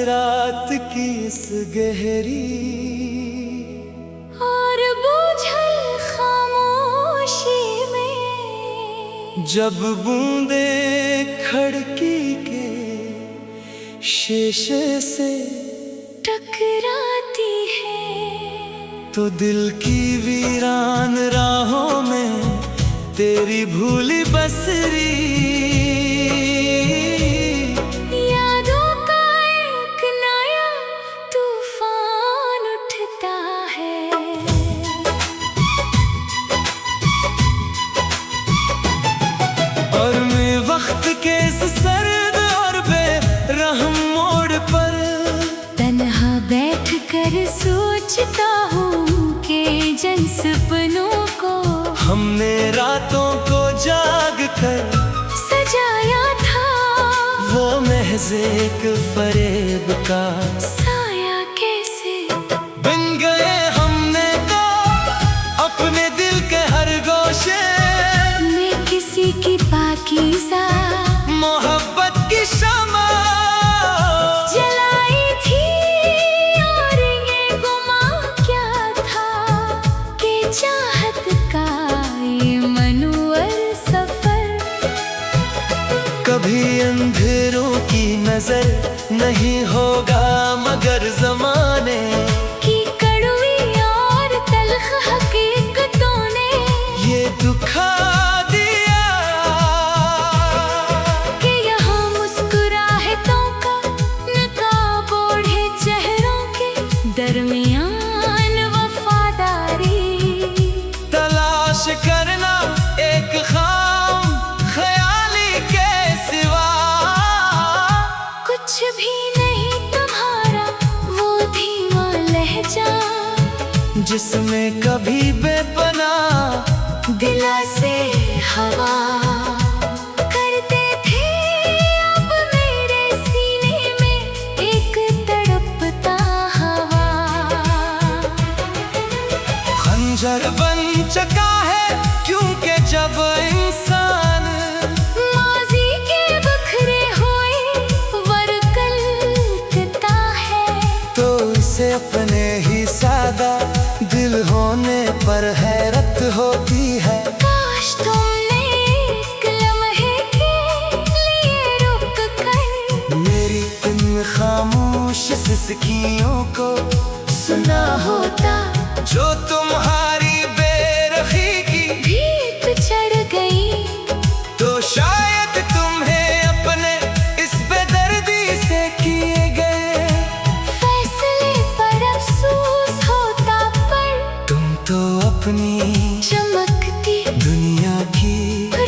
रात की इस गहरी और बूझल खामोशी में जब बूंदे खिड़की के शीशे से टकराती है, तो दिल की वीरान राहों में तेरी भूली बसरी यादों का एक नया तूफान उठता है। और मैं वक्त के इस सर्द और बेरहम मोड़ पर तन्हा बैठ कर सोचता हूँ कि जिन सपनों को हमने रातों को जाग कर सजाया था, वो महज एक फरेब का साया कैसे बन गए हमने तो अपने दिल के हर गोशे मैं किसी की पाकीज़ा मोहब्बत की शमा जलाई थी। और ये गुमा क्या था कि चाहत का ये मनोवर सफर कभी अंधेरों की नजर नहीं होगा मगर जमाने की कड़वी और तल्ख हकीकतों ने ये दुखा दिया कि यहाँ मुस्कुराहटों का नकाब ओढ़े चेहरों के दरमियान वफादारी तलाश करना एक खाम ख्याली के सिवा कुछ भी नहीं तुम्हारा वो धीमा लहजा जिसमें कभी बेपनाह दिला से हवा करते थे। अब मेरे सीने में एक तड़पता हवा खंजर बन चुका है क्योंकि जब इंसान माजी के बखरे हुए वरकल कता है, तो इसे अपने ही सादा दिल होने पर हैरत होती है। काश तुमने एक लम्हे के लिए रुक कर मेरी इन खामोश सिसकियों को सुना होता, जो तुम्हारी बेरखी की भीत चढ़ गई तो शायद तुम्हें अपने इस बेदर्दी से किए गए फैसले पर अफसोस होता। पर तुम तो अपनी चमकती दुनिया की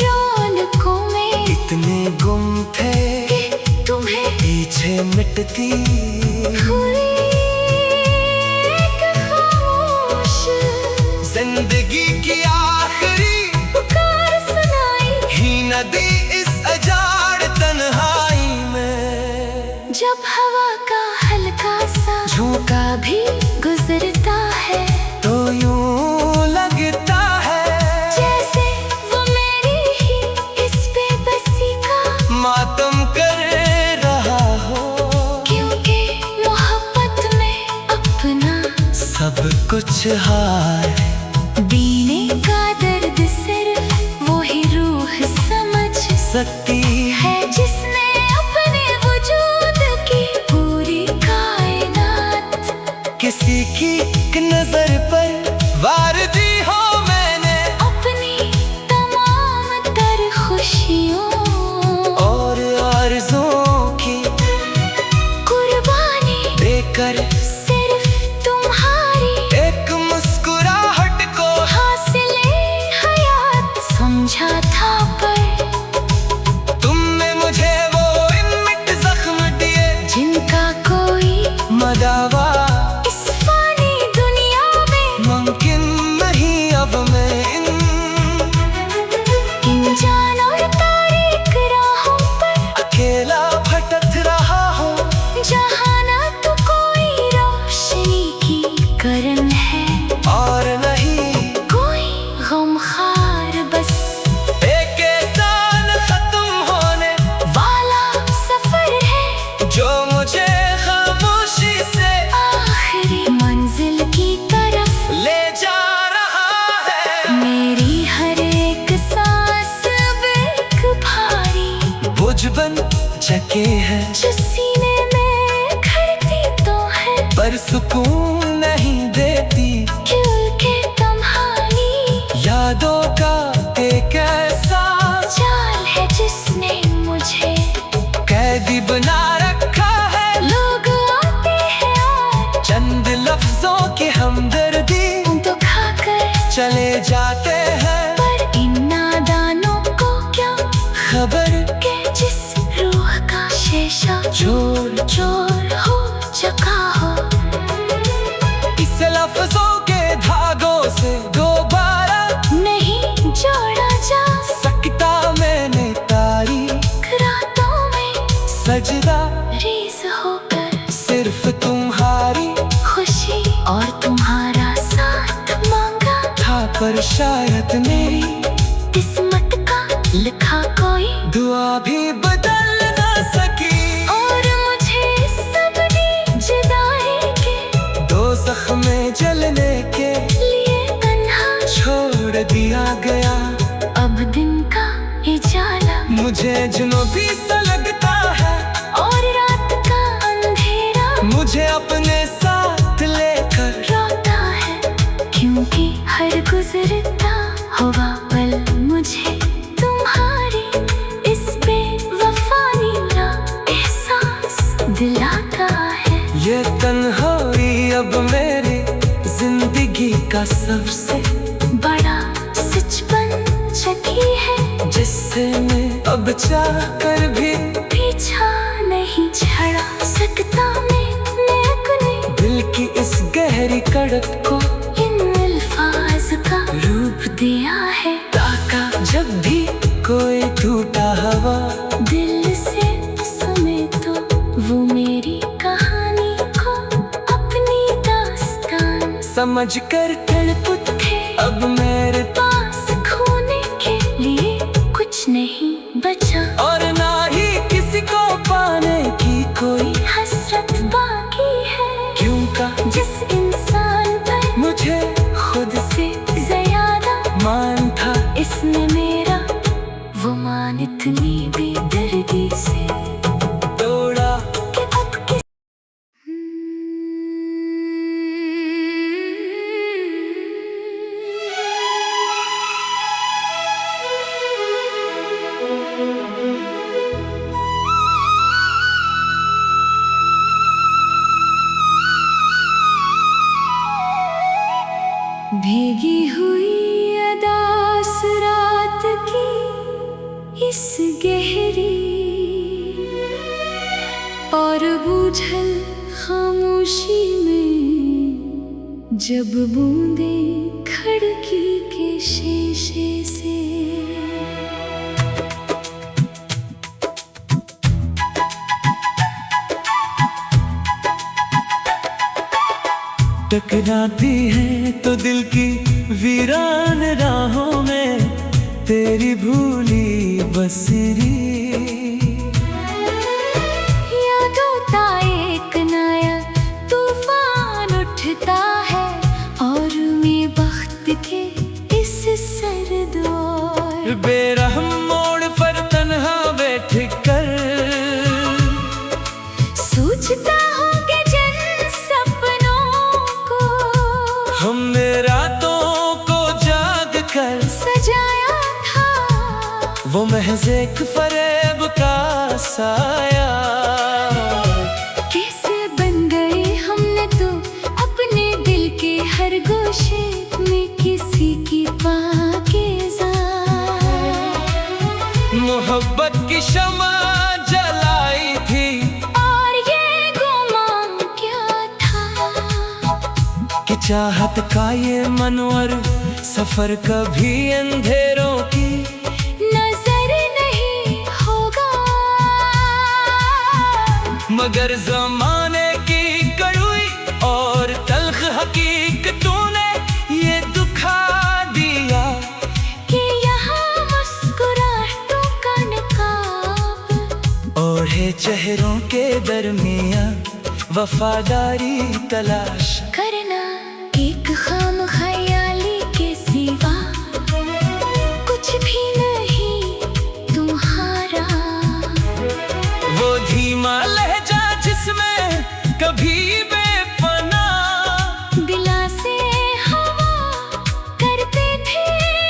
रौनकों में इतने गुम थे कि तुम्हें पीछे मिटती हुई एक खामोश जिंदगी की आखिरी पुकार सुनाई। ही नदी इस अजाड़ तन्हाई में जब हवा का हल्का सा झोंका भी गुजरता है तो यूं लगता है जैसे वो मेरी ही इस बेबसी का मातम कर रहा हो, क्योंकि मोहब्बत में अपना सब कुछ हार दीने का दर्द सिर्फ वो ही रूह समझ सकती है जिसने अपने वजूद की पूरी कायनात किसी की एक नजर पर वार दी हो मैंने अपनी तमाम तर खुशियों और आरज़ुओं की कुर्बानी देकर सिर्फ तुम्हारी एक मुस्कुराहट को हासिले हयात समझा था। पर तुमने मुझे वो इनमिट जख्म दिए जिनका कोई मदावा इस फानी दुनिया में मुमकिन नहीं अब मैं इन जान और तारीक राहों पर अकेला भटक रहा हूँ जहाँ ना तो कोई रोशनी की करन है और नहीं कोई गमखार, बस एक एहसान खत्म होने वाला सफर है जो मुझे गम चके है, जो सीने में खड़ती तो है पर सुकून नहीं देती। खिल के तुम्हारी यादों का एक ऐसा जाल है जिसने मुझे कैदी बना रखा है। लोग आते हैं और चंद लफ्जों की हमदर्दी तो खाकर चले जाते हैं, पर इन नादानों को क्या खबर के जिस रूह का शेषा चोर चोर हो चुका हो। इस लफ्जों के धागों से दोबारा नहीं जोड़ा जा सकता मैंने तारीख रातों में सजदा रेज होकर सिर्फ तुम्हारी खुशी और तुम्हारा साथ मांगा था, पर शायद मेरी किस्मत का लिखा कोई दुआ भी बदल ना सकी। और मुझे सबने जुदाई के दोज़ख में जलने के लिए तन्हा छोड़ दिया गया। अब दिन का उजाला मुझे जुनूबी सा लगता है, और रात का अंधेरा मुझे अपने साथ लेकर रोता है, क्योंकि हर गुजरता हुआ पल मुझे तुम्हारी इस बेवफाई का एहसास दिलाता है। ये तन्हाई अब मेरी जिंदगी का सबसे बड़ा सच बन चुकी है, जिससे मैं अब चाह कर भी पीछा नहीं छड़ा सकता मैं अपने दिल की इस गहरी कड़क को इन अल्फाज का रूप दिया है। ताका जब भी कोई टूटा हवा दिल से सुने तो वो मेरी कहानी को अपनी दास्तान समझ कर तड़प थे। अब मेरे पास खोने के लिए कुछ नहीं बचा, और ना ही किसी को पाने की कोई हसरत बाकी है, क्यों का जिस इंसान पर मुझे खुद से ज्यादा मान था। इसने मेरा वो मान इतनी बेदर्दी से तोड़ा कि अब किस भीगी हुई अदास रात की इस गहरी और बूझल खामोशी में जब बूंदे खिड़की के शीशे से टकराती है तो दिल की वीरान राहों में तेरी भूली बसरी। यादों का एक नया तूफान उठता है, और मैं बख्त के इस सर्द और बेरहम मोड़ पर तन्हा बैठ कर सोचता हूँ कि जिन सपनों को हमने रातों को जाग कर सजाया था, वो महज एक फरेब का साया। कैसे बन गए हमने तो अपने दिल के हर गोशे में किसी की पाकीज़ा मोहब्बत की शमा जलाई थी, और ये गुमान क्या था कि चाहत का ये मनवर सफर कभी अंधेरों की नजर नहीं होगा, मगर जमाने की कड़वी और तल्ख हकीकतों ने ये दुखा दिया कि यहाँ मुस्कुराहटों का नकाब ओढ़े चेहरों के दरमियां वफादारी तलाश करना एक खाम ख्याली के सिवा कुछ भी नहीं तुम्हारा। वो कभी बेपना। दिलासे हवा करते थे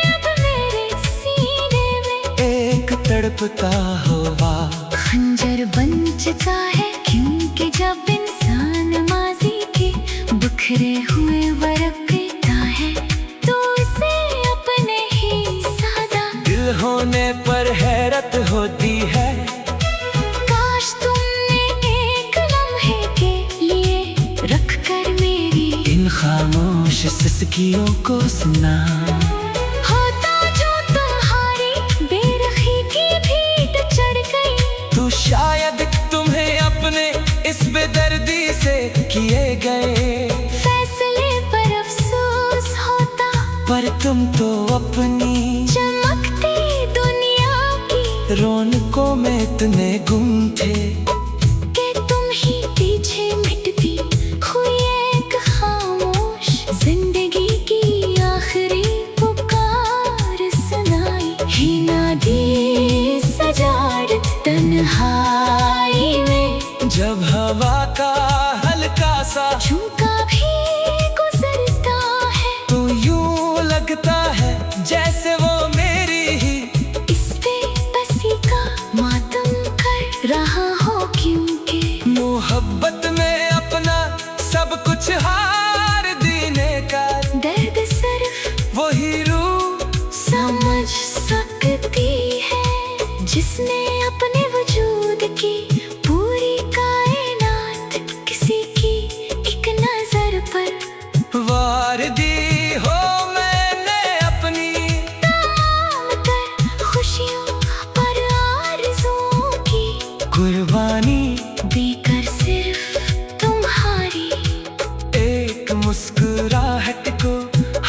अब मेरे सीने में। एक तड़पता हुआ खंजर बन चुका है, क्योंकि जब इंसान माजी के बिखरे हुए बरकता है तो उसे अपने ही सादा दिल होने पर हैरत होती है। काश तुमने एक लम्हे के लिए रख कर मेरी इन खामोश सिसकियों को सुना। होता जो तुम्हारी बेरखी की भीड़ चढ़ गई, तो शायद तुम्हें अपने इस बेदर्दी से किए गए फैसले पर अफसोस होता। पर तुम तो अपनी चमकती दुनिया की रौनकों में इतने गुम थे कि तुम ही पीछे मिटती हुई एक खामोश जिंदगी की आखिरी पुकार सुनाई। ही नादी सजाड़ तन्हाई में, जब हवा का हल्का सा झुमका भी गुजरता है तो यूं लगता है जैसे वो मेरी ही इस बेबसी का मातम कर रहा हो। क्योंकि मोहब्बत में अपना सब कुछ हार देने का दर्द सिर्फ वही रूह समझ सकती है जिसने अपने वजूद की पूरी कायनात किसी की एक नजर पर वार दी हो। मैंने अपनी तमाम तर खुशियों और आरज़ुओं की कुर्बानी देकर सिर्फ तुम्हारी एक मुस्कुराहट को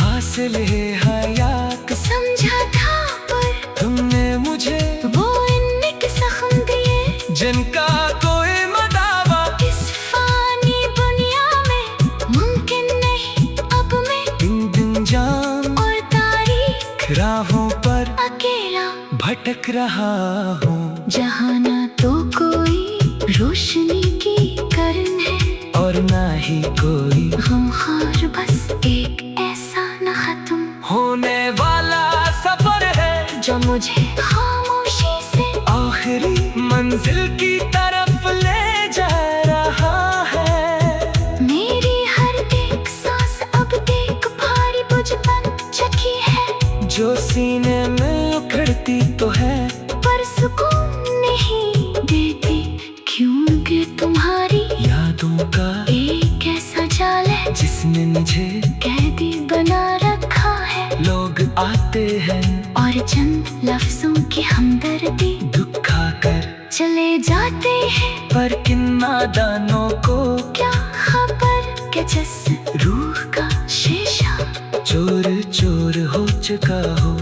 हासिल है हयात। समझा था पर तुमने मुझे वो इनके जख्म दिए जिनका कोई मदावा इस फानी दुनिया में मुमकिन नहीं। अब मैं दिन दिन जाम और तारीख राहों पर अकेला भटक रहा हूँ। जहाँ न तो कोई रोशनी की किरण है और ना ही कोई गमखार, बस एक ऐसा न खत्म होने वाला सफर है जो मुझे खामोशी से आखिरी मंजिल की तरफ ले जा रहा है। मेरी हर एक सांस अब एक भारी बोझ बन चुकी है, जो सीने में उखड़ती तो है पर सुकून नहीं देती। क्योंकि तुम्हारी यादों का एक ऐसा जाल है जिसने मुझे कैदी बना रखा है। लोग आते हैं और चंद लफ्जों की हमदर्दी दुखा कर चले जाते हैं, पर किन नादानों को क्या खबर कि जिस रूह का शीशा चोर चोर हो चुका हो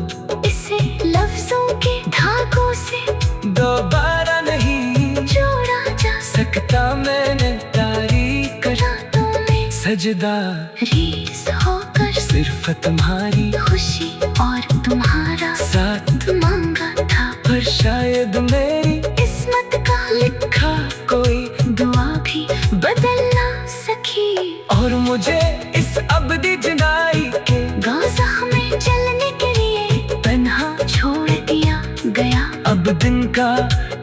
इसे लफ्जों के धागों से दोबारा नहीं जोड़ा जा सकता। मैंने तारीख रातों में सजदा रीस होकर सिर्फ तुम्हारी खुशी और तुम्हारा साथ मांगा था, पर शायद मेरी किस्मत का लिखा कोई दुआ भी बदल ना सकी। और मुझे इस अबदी जुदाई के गाज़ा में जलने के लिए तन्हा छोड़ दिया गया। अब दिन का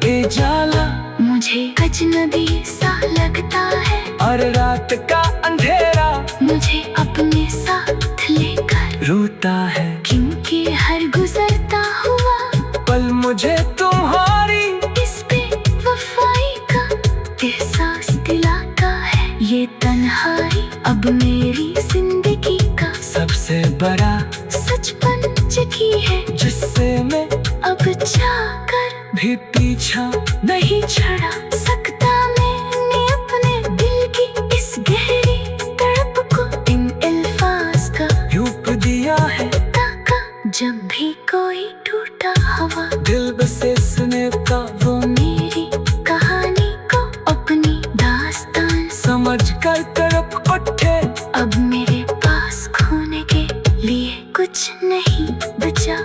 उजाला मुझे अजनबी सा लगता है और रात का अंधेरा मुझे अपने साथ लेकर रोता है। क्योंकि हर गुजरता हुआ पल मुझे तुम्हारी इस पे वफाई का एहसास दिलाता है। ये तन्हाई अब मेरी जिंदगी का सबसे बड़ा सच बन चुकी है, जिससे मैं अब जाकर भी पीछा नहीं छड़ा सकता। मैंने अपने दिल की इस गहरी तड़प को इन अल्फाज का यूप दिया है ताका। जब भी कोई टूटा हवा दिल बसे सुने का वो मेरी कहानी को अपनी दास्तान समझ कर तरफ उठे। अब मेरे पास खोने के लिए कुछ नहीं बचा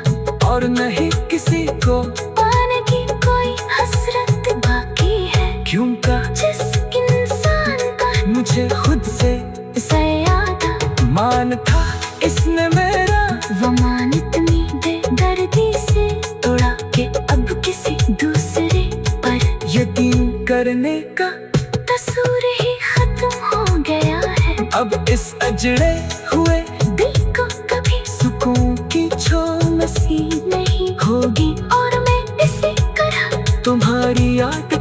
और नहीं किसी को पाने की कोई हसरत बाकी है। क्यों का जिस इंसान का मुझे खुद से ज्यादा मान था इसने मेरा। वो मान इतनी बेदर्दी से तोड़ा के अब किसी दूसरे पर यकीन करने का कसूर ही खत्म हो गया है। अब इस अजड़े हुए दिल को कभी सुकून की छो नसीब नहीं होगी। और मैं इसी तरह तुम्हारी याद